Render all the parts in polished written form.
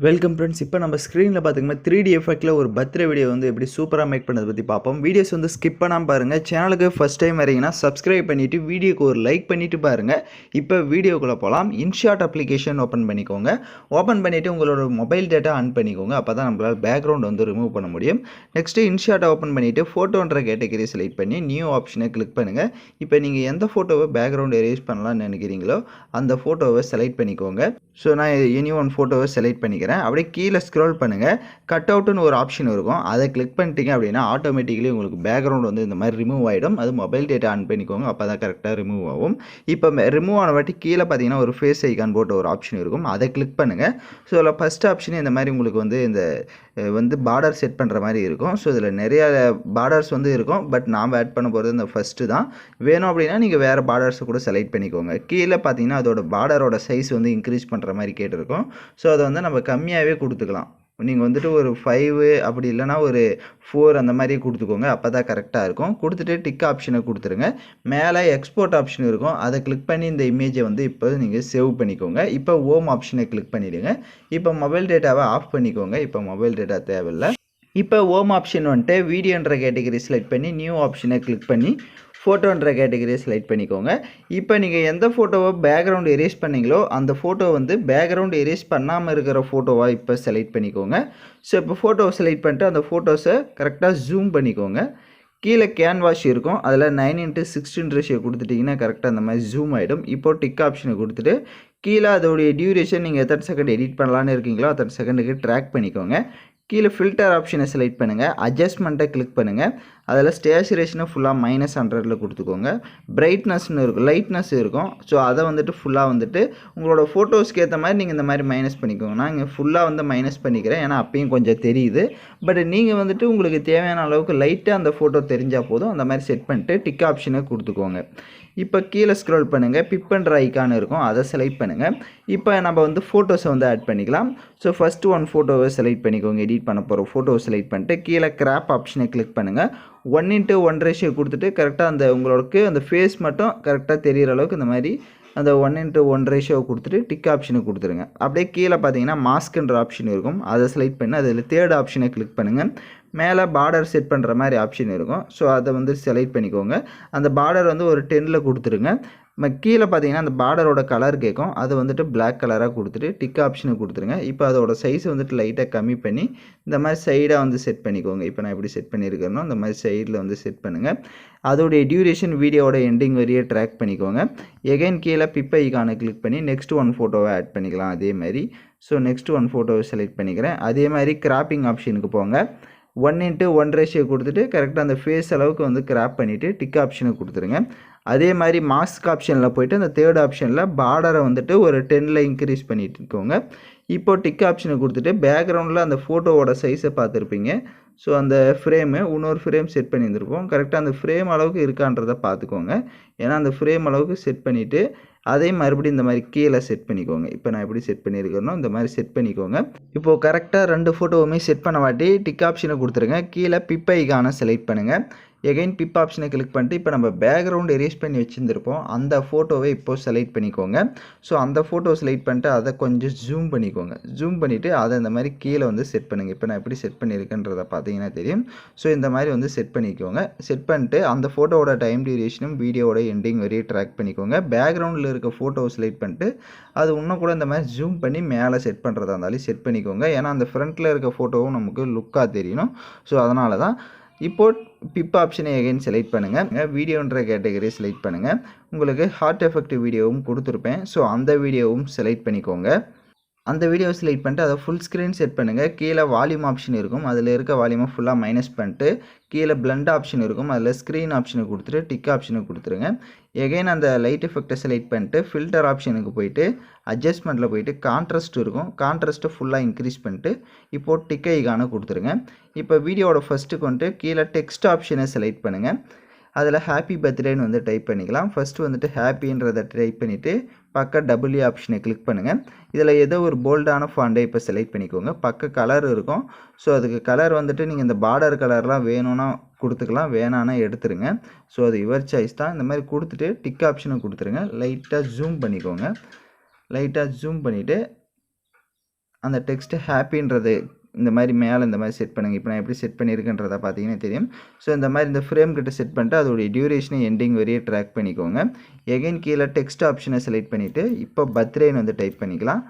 Welcome friends. இப்போ நம்ம ஸ்க்ரீனில் பார்த்திங்கன்னா 3D எஃபெக்ட்டில் ஒரு பர்த்டே வீடியோ வந்து எப்படி சூப்பராக மேக் பண்ணதை பற்றி பார்ப்போம். வீடியோஸ் வந்து ஸ்கிப் பண்ணாமல் பாருங்கள். சேனலுக்கு ஃபஸ்ட் டைம் வரீங்கன்னா சப்ஸ்கிரைப் பண்ணிவிட்டு வீடியோக்கு ஒரு லைக் பண்ணிவிட்டு பாருங்கள். இப்போ வீடியோக்குள்ளே போகலாம். இன்ஷாட் அப்ளிகேஷன் ஓப்பன் பண்ணிக்கோங்க. ஓப்பன் பண்ணிவிட்டு உங்களோட மொபைல் டேட்டா ஆன் பண்ணிக்கோங்க. அப்போ தான் நம்மளால் பேக்ரவுண்ட் வந்து ரிமூவ் பண்ண முடியும். நெக்ஸ்ட்டு இன்ஷாட்டை ஓப்பன் பண்ணிவிட்டு ஃபோட்டோன்ற கேட்டகரி செலக்ட் பண்ணி நியூ ஆப்ஷனை கிளிக் பண்ணுங்கள். இப்போ நீங்கள் எந்த ஃபோட்டோவை பேக்ரவுண்ட் எரேஸ் பண்ணலாம்னு நினைக்கிறீங்களோ அந்த ஃபோட்டோவை செலக்ட் பண்ணிக்கோங்க. ஸோ நான் எனி ஒன் ஃபோட்டோவை செலக்ட் பண்ணிக்கிறேன். அப்படியே கீழே ஸ்க்ரோல் பண்ணுங்கள். கட் அவுட்டுன்னு ஒரு ஆப்ஷன் இருக்கும். அதை கிளிக் பண்ணிட்டீங்க அப்படின்னா ஆட்டோமேட்டிக்கலி உங்களுக்கு பேக்ரவுண்ட் வந்து இந்த மாதிரி ரிமூவ் ஆகிடும். அது மொபைல் டேட்டா ஆன் பண்ணிக்கோங்க. அப்போ தான் கரெக்டாக ரிமூவ் ஆகும். இப்போ ரிமூவ் ஆன வாட்டி கீழே பார்த்தீங்கன்னா ஒரு ஃபேஸ் ஐக்கான் போட்டு ஒரு ஆப்ஷன் இருக்கும். அதை கிளிக் பண்ணுங்கள். ஸோ அதில் ஃபஸ்ட் ஆப்ஷன் இந்த மாதிரி உங்களுக்கு வந்து இந்த பார்டர் செட் பண்ணுற மாதிரி இருக்கும். ஸோ இதில் நிறைய பார்டர்ஸ் வந்து இருக்கும். பட் நாம் ஆட் பண்ண போகிறது இந்த ஃபஸ்ட்டு தான். வேணும் அப்படின்னா நீங்கள் வேறு பார்டர்ஸை கூட செலக்ட் பண்ணிக்கோங்க. கீழே பார்த்தீங்கன்னா அதோட பார்டரோட சைஸ் வந்து இன்க்ரீஸ் பண்ணுற மாதிரி கேட்டிருக்கும். ஸோ அதை வந்து நம்ம கம்மியாகவே கொடுத்துக்கலாம். நீங்கள் வந்துட்டு ஒரு 5 அப்படி இல்லைனா ஒரு 4 அந்த மாதிரி கொடுத்துக்கோங்க. அப்போ தான் கரெக்டாக இருக்கும். கொடுத்துட்டு டிக் ஆப்ஷனை கொடுத்துருங்க. மேலே எக்ஸ்போர்ட் ஆப்ஷன் இருக்கும். அதை கிளிக் பண்ணி இந்த இமேஜை வந்து இப்போ நீங்கள் சேவ் பண்ணிக்கோங்க. இப்போ ஹோம் ஆப்ஷனை கிளிக் பண்ணிவிடுங்க. இப்போ மொபைல் டேட்டாவை ஆஃப் பண்ணிக்கோங்க. இப்போ மொபைல் டேட்டா தேவையில்லை. இப்போ ஹோம் ஆப்ஷன் வந்துட்டு வீடியோன்ற கேட்டகரி செலக்ட் பண்ணி நியூ ஆப்ஷனை கிளிக் பண்ணி ஃபோட்டோன்ற கேட்டகரியை செலக்ட் பண்ணிக்கோங்க. இப்போ நீங்கள் எந்த ஃபோட்டோவை பேக்ரவுண்ட் எரேஸ் பண்ணிங்களோ அந்த ஃபோட்டோ வந்து பேக்ரவுண்ட் எரேஸ் பண்ணாமல் இருக்கிற ஃபோட்டோவாக இப்போ செலக்ட் பண்ணிக்கோங்க. ஸோ இப்போ ஃபோட்டோவை செலக்ட் பண்ணிட்டு அந்த ஃபோட்டோஸை கரெக்டாக ஜூம் பண்ணிக்கோங்க. கீழே கேன்வாஷ் இருக்கும். அதில் 9:16 ரேஷியோ கொடுத்துட்டிங்கன்னா கரெக்டாக அந்த மாதிரி ஜூம் ஆகிடும். இப்போ டிக் ஆப்ஷனை கொடுத்துட்டு கீழே அதோடைய டியூரேஷன் நீங்கள் எத்தனை செகண்ட் எடிட் பண்ணலான்னு இருக்கீங்களோ அத்தனை செகண்டுக்கு ட்ராக் பண்ணிக்கோங்க. கீழே ஃபில்டர் ஆப்ஷனை செலக்ட் பண்ணுங்கள். அட்ஜஸ்ட்மெண்ட்டை கிளிக் பண்ணுங்கள். அதில் ஸ்டேச்சுரேஷனை ஃபுல்லாக -100 கொடுத்துக்கோங்க. பிரைட்னஸ்னு இருக்கும், லைட்னஸ் இருக்கும். ஸோ அதை வந்துட்டு ஃபுல்லாக வந்துட்டு உங்களோட ஃபோட்டோஸ்க்கு ஏற்ற மாதிரி நீங்கள் இந்த மாதிரி மைனஸ் பண்ணிக்கோங்க. நான் இங்கே ஃபுல்லாக வந்து மைனஸ் பண்ணிக்கிறேன். ஏன்னா அப்பயும் கொஞ்சம் தெரியுது. பட் நீங்கள் வந்துட்டு உங்களுக்கு தேவையான அளவுக்கு லைட்டாக அந்த ஃபோட்டோ தெரிஞ்சால் போதும். அந்த மாதிரி செட் பண்ணிட்டு டிக் ஆப்ஷனை கொடுத்துக்கோங்க. இப்போ கீழே ஸ்க்ரோல் பண்ணுங்கள். பிக்ன்ற ஐக்கான் இருக்கும். அதை செலக்ட் பண்ணுங்கள். இப்போ நம்ம வந்து ஃபோட்டோஸை வந்து ஆட் பண்ணிக்கலாம். ஸோ ஃபஸ்ட்டு ஒன் ஃபோட்டோவை செலக்ட் பண்ணிக்கோங்க. எடிட் பண்ண போகிற ஃபோட்டோவை செலக்ட் பண்ணிட்டு கீழே கிராப் ஆப்ஷனை கிளிக் பண்ணுங்கள். 1:1 ரேஷியோ கொடுத்துட்டு கரெக்டாக அந்த உங்களுக்கு அந்த ஃபேஸ் மட்டும் கரெக்டாக தெரிகிற அளவுக்கு இந்த மாதிரி அந்த 1:1 ரேஷியோ கொடுத்துட்டு டிக் ஆப்ஷனை கொடுத்துருங்க. அப்படியே கீழே பார்த்தீங்கன்னா மாஸ்க்ன்ற ஆப்ஷன் இருக்கும். அதை செலக்ட் பண்ணி அதில் தேர்ட் ஆப்ஷனை கிளிக் பண்ணுங்கள். மேலே பார்டர் செட் பண்ணுற மாதிரி ஆப்ஷன் இருக்கும். ஸோ அதை வந்து செலக்ட் பண்ணிக்கோங்க. அந்த பார்டர் வந்து ஒரு 10 கொடுத்துருங்க. கீழே பார்த்தீங்கன்னா அந்த பார்டரோட கலர் கேட்கும். அது வந்துட்டு பிளாக் கலராக கொடுத்துட்டு டிக் ஆப்ஷனை கொடுத்துருங்க. இப்போ அதோட சைஸ் வந்துட்டு லைட்டாக கம்மி பண்ணி இந்த மாதிரி சைடாக வந்து செட் பண்ணிக்கோங்க. இப்போ நான் எப்படி செட் பண்ணியிருக்கேனோ அந்த மாதிரி சைடில் வந்து செட் பண்ணுங்கள். அதோடைய டியூரேஷன் வீடியோவோட எண்டிங் வரையே ட்ராக் பண்ணிக்கோங்க. எகைன் கீழே பிப் ஐகானை கிளிக் பண்ணி நெக்ஸ்ட் ஒன் ஃபோட்டோவை ஆட் பண்ணிக்கலாம். அதே மாதிரி ஸோ நெக்ஸ்ட் ஒன் ஃபோட்டோவை செலக்ட் பண்ணிக்கிறேன். அதே மாதிரி கிராப்பிங் ஆப்ஷனுக்கு போங்க. 1:1 ரேஷியோ கொடுத்துட்டு கரெக்டாக அந்த ஃபேஸ் அளவுக்கு வந்து கிராப் பண்ணிவிட்டு டிக் ஆப்ஷனை கொடுத்துருங்க. அதே மாதிரி மாஸ்க் ஆப்ஷனில் போய்ட்டு அந்த தேர்ட் ஆப்ஷனில் பார்டரை வந்துட்டு ஒரு 10 இன்க்ரீஸ் பண்ணிட்டுக்கோங்க. இப்போ டிக் ஆப்ஷனை கொடுத்துட்டு பேக்ரவுண்டில் அந்த ஃபோட்டோவோட சைஸை பார்த்துருப்பீங்க. ஸோ அந்த ஃப்ரேமு இன்னொரு ஃப்ரேம் செட் பண்ணியிருந்துருப்போம். கரெக்டாக அந்த ஃப்ரேம் அளவுக்கு இருக்கான்றதை பார்த்துக்கோங்க. ஏன்னா அந்த ஃப்ரேம் அளவுக்கு செட் பண்ணிவிட்டு அதே மறுபடியும் இந்த மாதிரி கீழே செட் பண்ணிக்கோங்க. இப்போ நான் எப்படி செட் பண்ணியிருக்கேனோ இந்த மாதிரி செட் பண்ணிக்கோங்க. இப்போது கரெக்டாக 2 ஃபோட்டோவுமே செட் பண்ண வாட்டி டிக் ஆப்ஷனை கொடுத்துருங்க. கீழே பிப் ஐகானை செலக்ட் பண்ணுங்கள். எகைன் பிப் ஆப்ஷனை கிளிக் பண்ணிட்டு இப்போ நம்ம பேக்ரவுண்ட் எரேஸ் பண்ணி வச்சுருந்துருப்போம். அந்த ஃபோட்டோவை இப்போது செலக்ட் பண்ணிக்கோங்க. ஸோ அந்த ஃபோட்டோ செலக்ட் பண்ணிட்டு அதை கொஞ்சம் ஜூம் பண்ணிக்கோங்க. ஜூம் பண்ணிவிட்டு அதை இந்த மாதிரி கீழே வந்து செட் பண்ணுங்கள். இப்போ நான் எப்படி செட் பண்ணியிருக்கேன்றதை பார்த்தீங்கன்னா தெரியும். ஸோ இந்த மாதிரி வந்து செட் பண்ணிக்கோங்க. செட் பண்ணிட்டு அந்த ஃபோட்டோவோட டைம் டியூரேஷனும் வீடியோவோட எண்டிங் வரையே ட்ராக் பண்ணிக்கோங்க. பேக்ரவுண்டில் இருக்க ஃபோட்டோவை செலக்ட் பண்ணிட்டு அது இன்னும் கூட இந்த மாதிரி ஜூம் பண்ணி மேலே செட் பண்ணுறதா இருந்தாலும் செட் பண்ணிக்கோங்க. ஏன்னா அந்த ஃப்ரண்ட்டில் இருக்க ஃபோட்டோவும் நமக்கு லுக்காக தெரியணும். ஸோ அதனால தான். இப்போது பிப் ஆப்ஷனை எகைன் செலக்ட் பண்ணுங்கள். வீடியோன்ற கேட்டகரி செலக்ட் பண்ணுங்கள். உங்களுக்கு ஹார்ட் எஃபெக்ட் வீடியோவும் கொடுத்துருப்பேன். ஸோ அந்த வீடியோவும் செலக்ட் பண்ணிக்கோங்க. அந்த வீடியோவை செலக்ட் பண்ணிட்டு அதை ஃபுல் ஸ்க்ரீன் செட் பண்ணுங்கள். கீழே வால்யூம் ஆப்ஷன் இருக்கும். அதில் இருக்க வால்யூமை ஃபுல்லாக மைனஸ் பண்ணிட்டு கீழே பிளண்ட் ஆப்ஷன் இருக்கும். அதில் ஸ்க்ரீன் ஆப்ஷனை கொடுத்துட்டு டிக் ஆப்ஷனை கொடுத்துருங்க. எகைன் அந்த லைட் எஃபெக்டை செலக்ட் பண்ணிட்டு ஃபில்டர் ஆப்ஷனுக்கு போயிட்டு அட்ஜஸ்ட்மெண்ட்டில் போயிட்டு கான்ட்ராஸ்ட் இருக்கும். கான்ட்ராஸ்ட்டை ஃபுல்லாக இன்க்ரீஸ் பண்ணிட்டு இப்போது டிக் ஐகானை கொடுத்துருங்க. இப்போ வீடியோவோட ஃபஸ்ட்டுக்கு வந்துட்டு கீழே டெக்ஸ்ட் ஆப்ஷனை செலக்ட் பண்ணுங்கள். அதில் ஹாப்பி பர்த்டேன்னு வந்து டைப் பண்ணிக்கலாம். ஃபஸ்ட்டு வந்துட்டு ஹாப்பின்றதை டைப் பண்ணிவிட்டு பக்க டபுள்யூ ஆப்ஷனை கிளிக் பண்ணுங்கள். இதில் ஏதோ ஒரு போல்டான ஃபாண்டை இப்போ செலக்ட் பண்ணிக்கோங்க. பக்க கலர் இருக்கும். ஸோ அதுக்கு கலர் வந்துட்டு நீங்கள் இந்த பார்டர் கலர்லாம் வேணும்னா கொடுத்துக்கலாம், வேணான்னா எடுத்துருங்க. ஸோ அது யுவர் சாய்ஸ் தான். இந்த மாதிரி கொடுத்துட்டு டிக் ஆப்ஷனை கொடுத்துருங்க. லைட்டாக ஜூம் பண்ணிக்கோங்க. லைட்டாக ஜூம் பண்ணிவிட்டு அந்த டெக்ஸ்ட் ஹாப்பின்றது இந்த மாதிரி மேலே இந்த மாதிரி செட் பண்ணுங்கள். இப்போ நான் எப்படி செட் பண்ணியிருக்கேன்றதை பார்த்தீங்கன்னா தெரியும். ஸோ இந்த மாதிரி இந்த ஃப்ரேம் கிட்ட செட் பண்ணிட்டு அதோடைய டியூரேஷனை எண்டிங் வரையே ட்ராக் பண்ணிக்கோங்க. எகைன் கீழே டெக்ஸ்ட் ஆப்ஷனை செலக்ட் பண்ணிவிட்டு இப்போ பர்த்டேன்னு வந்து டைப் பண்ணிக்கலாம்.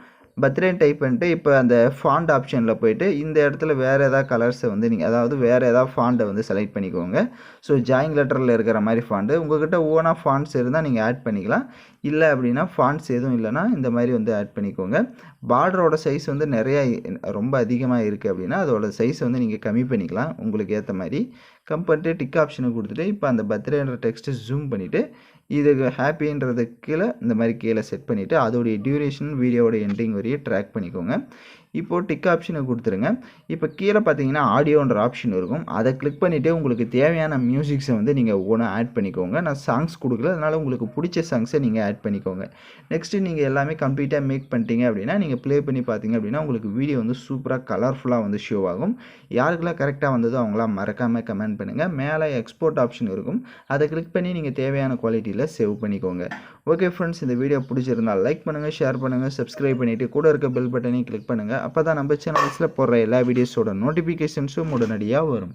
பர்த்டேன்னு டைப் பண்ணிட்டு இப்போ அந்த ஃபாண்ட் ஆப்ஷனில் போய்ட்டு இந்த இடத்துல வேறு ஏதாவது கலர்ஸை வந்து நீங்கள் அதாவது வேறு ஏதாவது ஃபாண்ட்டை வந்து செலக்ட் பண்ணிக்கோங்க. ஸோ ஜாயிங் லெட்டரில் இருக்கிற மாதிரி ஃபாண்ட்டு உங்கள்கிட்ட ஓனாக ஃபாண்ட்ஸ் இருந்தால் நீங்கள் ஆட் பண்ணிக்கலாம். இல்லை அப்படின்னா ஃபாண்ட்ஸ் எதுவும் இல்லைனா இந்த மாதிரி வந்து ஆட் பண்ணிக்கோங்க. பார்டரோட சைஸ் வந்து நிறையா ரொம்ப அதிகமாக இருக்குது அப்படின்னா அதோட சைஸ் வந்து நீங்கள் கம்மி பண்ணிக்கலாம் உங்களுக்கு ஏற்ற மாதிரி. பண்ணிட்டு டிக் ஆப்ஷனை கொடுத்துட்டு இப்போ அந்த பர்த்டேன்ற டெக்ஸ்ட்டை ஜூம் பண்ணிவிட்டு இதுக்கு ஹாப்பின்றது கீழே இந்த மாதிரி கீழே செட் பண்ணிவிட்டு அதோடைய டியூரேஷன் வீடியோவோட எண்டிங் வரையே ட்ராக் பண்ணிக்கோங்க. இப்போது டிக் ஆப்ஷனை கொடுத்துருங்க. இப்போ கீழே பார்த்தீங்கன்னா ஆடியோன்ற ஆப்ஷன் இருக்கும். அதை கிளிக் பண்ணிவிட்டு உங்களுக்கு தேவையான மியூசிக்ஸை வந்து நீங்கள் ஓனாக ஆட் பண்ணிக்கோங்க. நான் சாங்ஸ் கொடுக்கல, அதனால் உங்களுக்கு பிடிச்ச சாங்ஸை நீங்கள் ஆட் பண்ணிக்கோங்க. நெக்ஸ்ட்டு நீங்கள் எல்லாமே கம்ப்ளீட்டாக மேக் பண்ணிட்டீங்க அப்படின்னா நீங்கள் ப்ளே பண்ணி பார்த்தீங்க அப்படின்னா உங்களுக்கு வீடியோ வந்து சூப்பராக கலர்ஃபுல்லாக வந்து ஷோ ஆகும். யாருக்கெல்லாம் கரெக்டாக வந்ததோ அவங்களாம் மறக்காமல் கமெண்ட் பண்ணுங்கள். மேலே எக்ஸ்போர்ட் ஆப்ஷன் இருக்கும். அதை கிளிக் பண்ணி நீங்கள் தேவையான குவாலிட்டியில் சேவ் பண்ணிக்கோங்க. ஓகே ஃப்ரெண்ட்ஸ், இந்த வீடியோ பிடிச்சிருந்தால் லைக் பண்ணுங்கள், ஷேர் பண்ணுங்கள், சப்ஸ்கிரைப் பண்ணிவிட்டு கூட இருக்க பெல் பட்டனையும் கிளிக் பண்ணுங்கள். அப்போ தான் நம்ம சேனல்ஸில் போடுற எல்லா வீடியோஸோட நோட்டிஃபிகேஷன்ஸும் உடனடியாக வரும்.